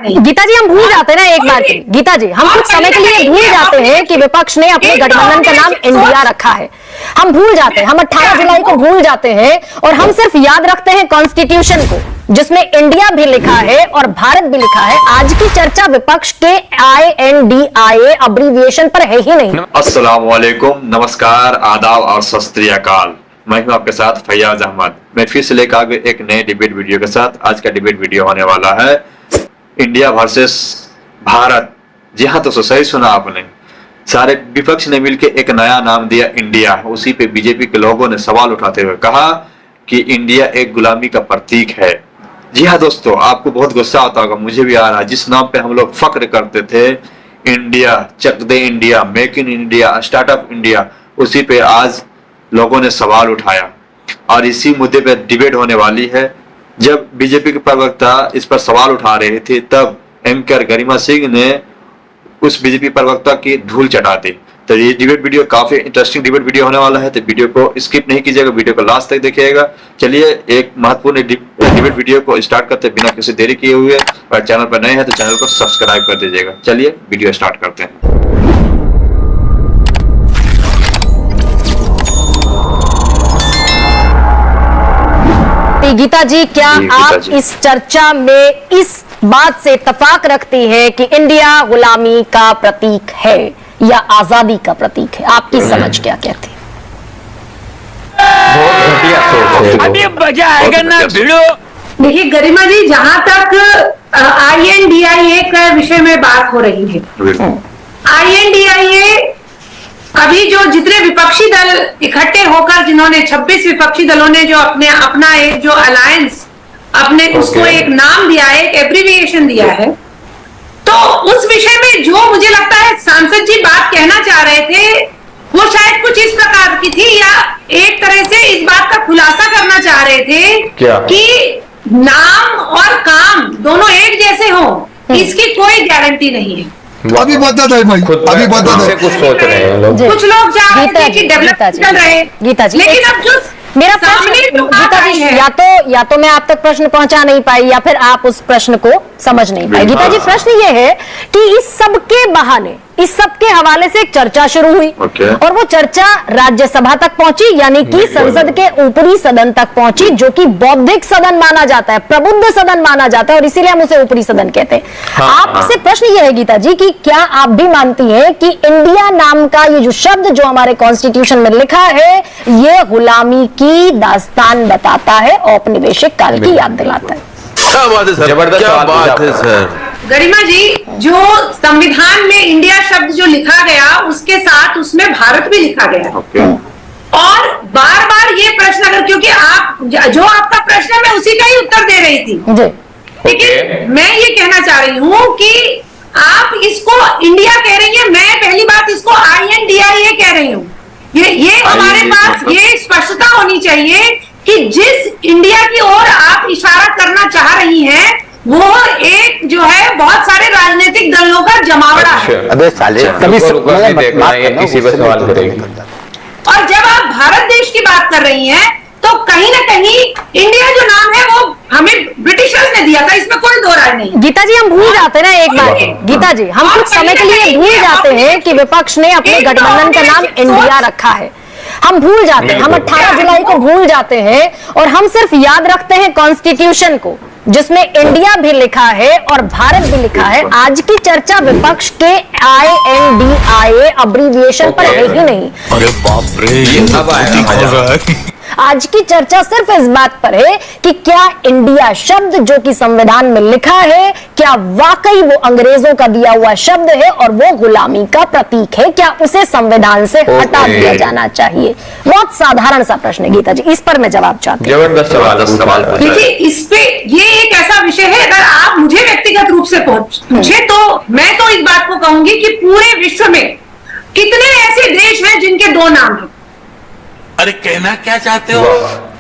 गीता जी हम भूल जाते हैं ना एक बार, गीता जी हम कुछ समय के लिए भूल जाते हैं कि विपक्ष ने अपने गठबंधन का नाम इंडिया रखा है। हम भूल जाते हैं, हम 18 जुलाई को भूल जाते हैं और हम सिर्फ याद रखते हैं कॉन्स्टिट्यूशन को जिसमें इंडिया भी लिखा है और भारत भी लिखा है। आज की चर्चा विपक्ष के INDIA अब्रीविएशन पर है ही नहीं। अस्सलाम वालेकुम, नमस्कार, आदाब और सत श्री अकाल। मैं हूं आपके साथ फैयाज अहमद। मैं फिर से लेकर आ गए एक नए डिबेट वीडियो के साथ। आज का डिबेट वीडियो होने वाला है इंडिया वर्सेस भारत। जी हाँ, तो सही सुना आपने। सारे विपक्ष ने मिलकर एक नया नाम दिया इंडिया। उसी पे बीजेपी के लोगों ने सवाल उठाते हुए कहा कि इंडिया एक गुलामी का प्रतीक है। जी हाँ दोस्तों, आपको बहुत गुस्सा आता होगा, मुझे भी आ रहा है। जिस नाम पे हम लोग फक्र करते थे, India, Chak De India, make in India, startup India, उसी पे आज लोगों ने सवाल उठाया और इसी मुद्दे पे डिबेट होने वाली है। जब बीजेपी के प्रवक्ता इस पर सवाल उठा रहे थे तब एंकर गरिमा सिंह ने उस बीजेपी प्रवक्ता की धूल चटा दी। तो ये डिबेट वीडियो काफी इंटरेस्टिंग डिबेट वीडियो होने वाला है, तो वीडियो को स्किप नहीं कीजिएगा, वीडियो को लास्ट तक देखिएगा। चलिए एक महत्वपूर्ण डिबेट वीडियो को स्टार्ट करते बिना किसी देरी किए हुए। और चैनल पर नए हैं तो चैनल को सब्सक्राइब कर दीजिएगा। चलिए वीडियो स्टार्ट करते हैं। गीता जी, क्या आप इस चर्चा में इस बात से इत्तेफाक रखती है कि इंडिया गुलामी का प्रतीक है या आजादी का प्रतीक है? आपकी समझ क्या कहती है? बहुत घटिया सोच है। अभी मजा आएगा ना भिड़ो। देखिए गरिमा जी, जहां तक INDIA के विषय में बात हो रही है, INDIA अभी जो जितने विपक्षी दल इकट्ठे होकर, जिन्होंने 26 विपक्षी दलों ने जो अपना एक जो अलायंस अपने उसको एक नाम दिया है, एक एब्रीविएशन दिया है, तो उस विषय में जो मुझे लगता है सांसद जी बात कहना चाह रहे थे वो शायद कुछ इस प्रकार की थी, या एक तरह से इस बात का खुलासा करना चाह रहे थे कि नाम और काम दोनों एक जैसे हो, इसकी कोई गारंटी नहीं है। अभी बता दे भाई, अभी बता दे। कुछ सोच रहे हैं लोग। कुछ लोग चाह रहे थे कि डेवलप चल रहे, गीता जी, लेकिन अब जो मेरा प्रश्न, गीता जी, या तो मैं आप तक प्रश्न पहुंचा नहीं पाई या फिर आप उस प्रश्न को समझ नहीं पाई। गीता जी, प्रश्न ये है कि इस सब के बहाने, इस सब के हवाले से एक चर्चा शुरू हुई और वो चर्चा राज्यसभा तक पहुंची, यानी कि संसद के ऊपरी सदन तक पहुंची, जो कि बौद्धिक सदन माना जाता है, प्रबुद्ध सदन माना जाता है और इसीलिए हम उसे ऊपरी सदन कहते हैं। आपसे प्रश्न ये है गीता जी कि क्या आप भी मानती हैं कि इंडिया नाम का ये जो शब्द जो हमारे कॉन्स्टिट्यूशन में लिखा है, ये गुलामी की दास्तान बताता है, औपनिवेशिक काल की याद दिलाता है? क्या बात है सर, जबरदस्त क्या बात है सर। सर। गरिमा जी, जो संविधान में इंडिया शब्द जो लिखा गया, उसके साथ उसमें भारत भी लिखा गया। और बार बार ये प्रश्न, अगर क्योंकि आप जो आपका प्रश्न है मैं उसी का ही उत्तर दे रही थी, लेकिन मैं ये कहना चाह रही हूँ कि आप इसको इंडिया कह रही है, मैं पहली बात इसको INDIA कह रही हूँ। ये हमारे पास ये स्पष्टता होनी चाहिए कि जिस इंडिया की ओर आप इशारा करना चाह रही हैं वो एक जो है बहुत सारे राजनीतिक दलों का जमावड़ा है। अबे साले, कभी देखना है किसी पर सवाल करेंगे। और जब आप भारत देश की बात कर रही हैं तो कहीं ना कहीं इंडिया जो नाम है वो हमें ब्रिटिशर्स ने दिया था, इसमें कोई दो राय नहीं। गीता जी हम भूल जाते हैं ना एक बार, गीता जी हम कुछ समय के लिए भूल जाते हैं कि विपक्ष ने अपने गठबंधन का नाम इंडिया रखा है। हम भूल जाते हैं, हम 18 जुलाई को भूल जाते हैं और हम सिर्फ याद रखते हैं कॉन्स्टिट्यूशन को जिसमें इंडिया भी लिखा है और भारत भी लिखा है। आज की चर्चा विपक्ष के INDIA अब्रीविएशन पर है ही नहीं। अरे बाप रे, ये सब आया। आज की चर्चा सिर्फ इस बात पर है कि क्या इंडिया शब्द जो कि संविधान में लिखा है, क्या वाकई वो अंग्रेजों का दिया हुआ शब्द है और वो गुलामी का प्रतीक है? क्या उसे संविधान से हटा दिया जाना चाहिए? बहुत साधारण सा प्रश्न है गीता जी, इस पर मैं जवाब चाहती हूँ। जबरदस्त सवाल। देखिए, इस पे ये एक ऐसा विषय है, अगर आप मुझे व्यक्तिगत रूप से पूछे तो मैं तो इस बात को कहूंगी कि पूरे विश्व में कितने ऐसे देश हैं जिनके दो नाम हैं? अरे कहना क्या चाहते हो?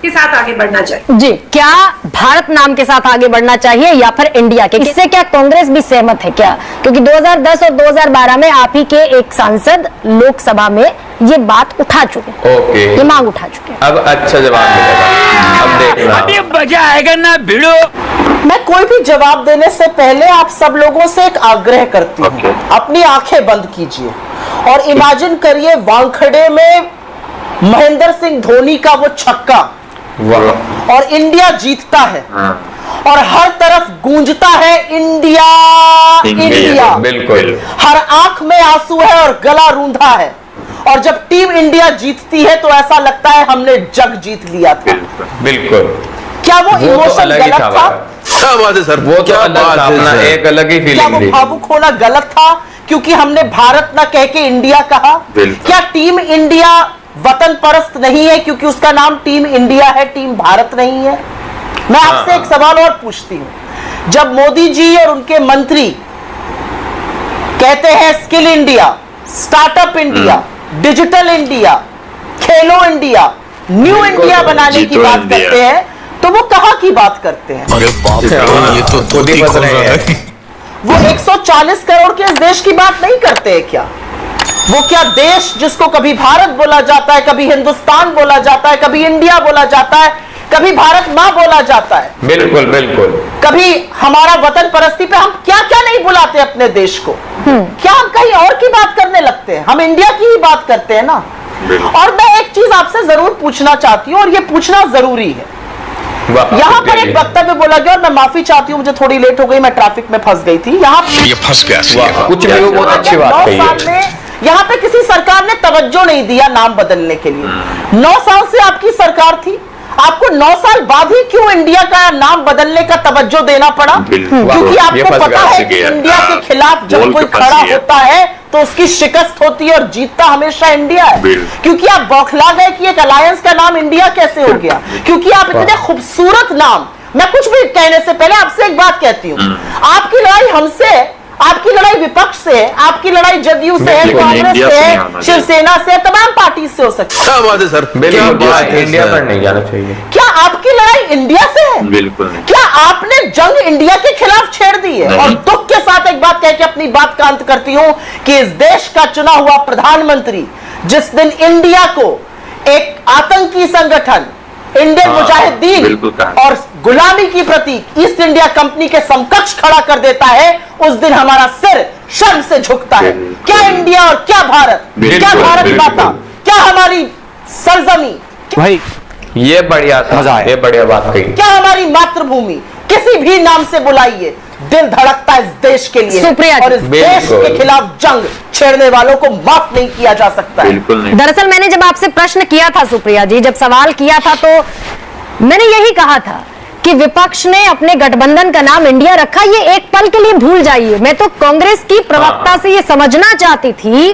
के साथ आगे बढ़ना चाहिए। जी, क्या भारत नाम के साथ आगे बढ़ना चाहिए या फिर इंडिया के? इससे क्या कांग्रेस भी सहमत है क्या? क्योंकि 2010 और 2012 में आप ही के एक सांसद लोकसभा में ये बात उठा चुके, ओके, ये मांग उठा चुके। अब अच्छा जवाब मिलेगा, अब देखना। अभी मजा आएगा ना भिड़ो। मैं कोई भी जवाब देने से पहले आप सब लोगों से एक आग्रह करती हूँ, अपनी आंखें बंद कीजिए और इमेजिन करिए वानखेड़े में महेंद्र सिंह धोनी का वो छक्का और इंडिया जीतता है और हर तरफ गूंजता है इंडिया इंडिया, बिल्कुल। हर आंख में आंसू है और गला रूंधा है, और जब टीम इंडिया जीतती है तो ऐसा लगता है हमने जग जीत लिया था। बिल्कुल। क्या वो तो इमोशन अलग ही गलत था? क्या बात है सर, वो तो क्या अलग बात था, है अपना सर? एक अलग ही क्या वो फीलिंग थी। भावुक होना गलत था क्योंकि हमने भारत ना कह के इंडिया कहा? क्या टीम इंडिया वतन परस्त नहीं है क्योंकि उसका नाम टीम इंडिया है, टीम भारत नहीं है? मैं आपसे एक सवाल और पूछती हूं, जब मोदी जी और उनके मंत्री कहते हैं skill India, startup India, digital India, खेलो इंडिया, न्यू इंडिया बनाने की बात करते हैं, तो वो कहां की बात करते हैं? अरे बाप रे, ये तो धोती बस खोल रहे रहा हैं। है। वो 140 करोड़ के इस देश की बात नहीं करते हैं क्या? वो क्या देश जिसको कभी भारत बोला जाता है, कभी हिंदुस्तान बोला जाता है, कभी इंडिया बोला जाता है, कभी भारत मां बोला जाता है, बिल्कुल बिल्कुल। कभी हमारा वतन परस्ती पे हम क्या क्या नहीं बुलाते अपने देश को? क्या हम कहीं और की बात करने लगते हैं? हम इंडिया की ही बात करते हैं ना। और मैं एक चीज आपसे जरूर पूछना चाहती हूँ और ये पूछना जरूरी है। यहाँ पर एक वक्तव्य बोला गया और मैं माफी चाहती हूँ, मुझे थोड़ी लेट हो गई, मैं ट्रैफिक में फंस गई थी। यहाँ ये फंस गया। कुछ भी, वो बहुत अच्छी बात 9 कही साल है। में यहाँ पे किसी सरकार ने तवज्जो नहीं दिया नाम बदलने के लिए। 9 साल से आपकी सरकार थी, आपको 9 साल बाद ही क्यों इंडिया का नाम बदलने का तवज्जो देना पड़ा? क्योंकि आपको पता है कि इंडिया के खिलाफ जब कोई खड़ा होता है तो उसकी शिकस्त होती है और जीतता हमेशा इंडिया है। क्योंकि आप बौखला गए कि एक अलायंस का नाम इंडिया कैसे हो गया, क्योंकि आप इतने खूबसूरत नाम। मैं कुछ भी कहने से पहले आपसे एक बात कहती हूँ, आपकी लड़ाई हमसे, आपकी लड़ाई विपक्ष से, आपकी लड़ाई जदयू से है, कांग्रेस से है, शिवसेना से, तमाम पार्टी से हो सकती है। क्या बात है सर, बिल्कुल, इंडिया पर नहीं जाना चाहिए। क्या आपकी लड़ाई इंडिया से है? बिल्कुल नहीं। क्या आपने जंग इंडिया के खिलाफ छेड़ दी है? और दुख के साथ एक बात कह के अपनी बात का अंत करती हूं कि इस देश का चुना हुआ प्रधानमंत्री जिस दिन इंडिया को एक आतंकी संगठन, इंडियन मुजाहिदीन और गुलामी की प्रतीक ईस्ट इंडिया कंपनी के समकक्ष खड़ा कर देता है, उस दिन हमारा सिर शर्म से झुकता है। क्या इंडिया और क्या भारत, क्या भारत माता, क्या हमारी सरजमी, भाई ये बढ़िया था, ये बढ़िया बात कही। क्या हमारी मातृभूमि, किसी भी नाम से बुलाइए, दिल धड़कता है इस देश के लिए सुप्रिया और इस देश के खिलाफ जंग छेड़ने वालों को माफ नहीं किया जा सकता है। बिल्कुल नहीं। दरअसल मैंने जब आपसे प्रश्न किया था सुप्रिया जी, जब सवाल किया था तो मैंने यही कहा था कि विपक्ष ने अपने गठबंधन का नाम इंडिया रखा, ये एक पल के लिए भूल जाइए। मैं तो कांग्रेस की प्रवक्ता से ये समझना चाहती थी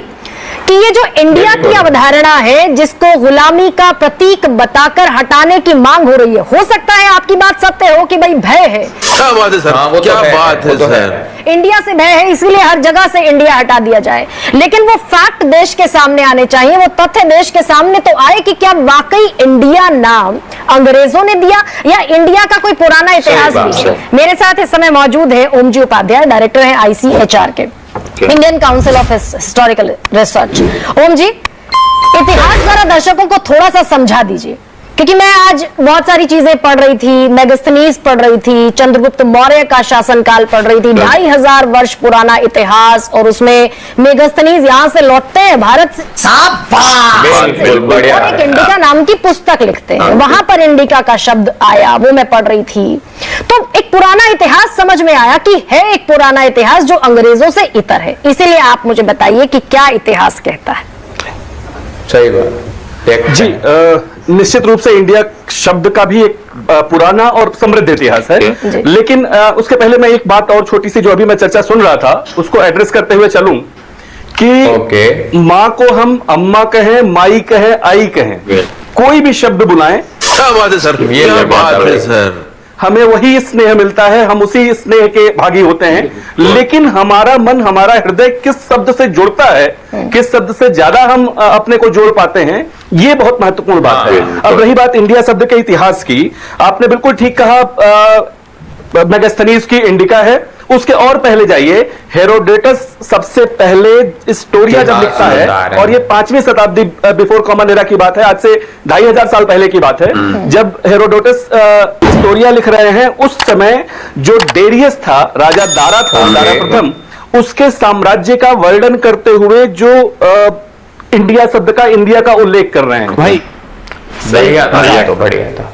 कि ये जो इंडिया की अवधारणा है जिसको गुलामी का प्रतीक बताकर हटाने की मांग हो रही है, हो सकता है आपकी बात सत्य हो कि भाई भय है, क्या बात है सर, वो क्या तो बात है सर, इंडिया से भय है इसलिए हर जगह से इंडिया हटा दिया जाए। लेकिन वो फैक्ट देश के सामने आने चाहिए, वो तथ्य देश के सामने तो आए कि क्या वाकई इंडिया नाम अंग्रेजों ने दिया या इंडिया का कोई पुराना इतिहास भी है। मेरे साथ इस समय मौजूद है ओम जी उपाध्याय, डायरेक्टर है ICHR के, Indian council of historical research. Om ji, इतिहास जरा दर्शकों को थोड़ा सा समझा दीजिए, क्योंकि मैं आज बहुत सारी चीजें पढ़ रही थी, मेगास्थनीज पढ़ रही थी, चंद्रगुप्त मौर्य का शासनकाल पढ़ रही थी, 2500 वर्ष पुराना इतिहास, और उसमें मेगास्थनीज यहाँ से लौटते हैं भारत से बिल्कुल बढ़िया। और एक इंडिका नाम की पुस्तक लिखते हैं, वहां पर इंडिका का शब्द आया, वो मैं पढ़ रही थी। तो एक पुराना इतिहास समझ में आया कि है एक पुराना इतिहास जो अंग्रेजों से इतर है। इसीलिए आप मुझे बताइए कि क्या इतिहास कहता है। सही बात जी, निश्चित रूप से इंडिया शब्द का भी एक पुराना और समृद्ध इतिहास है, लेकिन उसके पहले मैं एक बात और छोटी सी जो अभी मैं चर्चा सुन रहा था उसको एड्रेस करते हुए चलूं कि माँ को हम अम्मा कहें, माई कहें, आई कहें, कोई भी शब्द बुलाएं, क्या बात है सर, ये क्या बात है सर, हमें वही स्नेह मिलता है, हम उसी स्नेह के भागी होते हैं। लेकिन हमारा मन, हमारा हृदय किस शब्द से जुड़ता है, किस शब्द से ज्यादा हम अपने को जोड़ पाते हैं, ये बहुत महत्वपूर्ण बात है। अब रही बात इंडिया शब्द के इतिहास की, आपने बिल्कुल ठीक कहा, मेगास्थनीज की इंडिका है। उसके और पहले जाइए, हेरोडेटस सबसे पहले स्टोरिया जब लिखता है, और ये 5वीं शताब्दी बिफोर कॉमन एरा की बात है, आज से 2500 साल पहले की बात है, जब हेरोडोटस स्टोरिया लिख रहे हैं, उस समय जो डेरियस था, राजा दारा था, दारा प्रथम, उसके साम्राज्य का वर्णन करते हुए जो इंडिया शब्द का, इंडिया का उल्लेख कर रहे हैं। भाई बढ़िया था।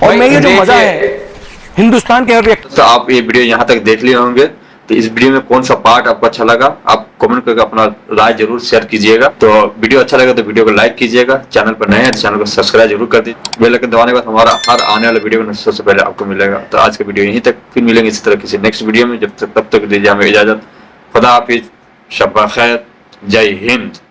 और मैं ये जो मजा है हिंदुस्तान के हर व्यक्ति, तो आप ये वीडियो यहाँ तक देख लिए होंगे, तो इस वीडियो में कौन सा पार्ट आपको अच्छा लगा, आप कमेंट करके अपना राय जरूर शेयर कीजिएगा। तो वीडियो अच्छा लगा तो वीडियो को लाइक कीजिएगा, चैनल पर नए हैं तो चैनल को सब्सक्राइब जरूर कर दीजिए, बेल आइकन दबाने के बाद हमारा हर आने वाला वीडियो सबसे पहले आपको मिलेगा। तो आज का वीडियो यहीं तक, फिर मिलेंगे इसी तरह किसी नेक्स्ट वीडियो में। तब तक दीजिए हमें इजाजत। खुदा हाफिज, शब्बा खैर, जय हिंद।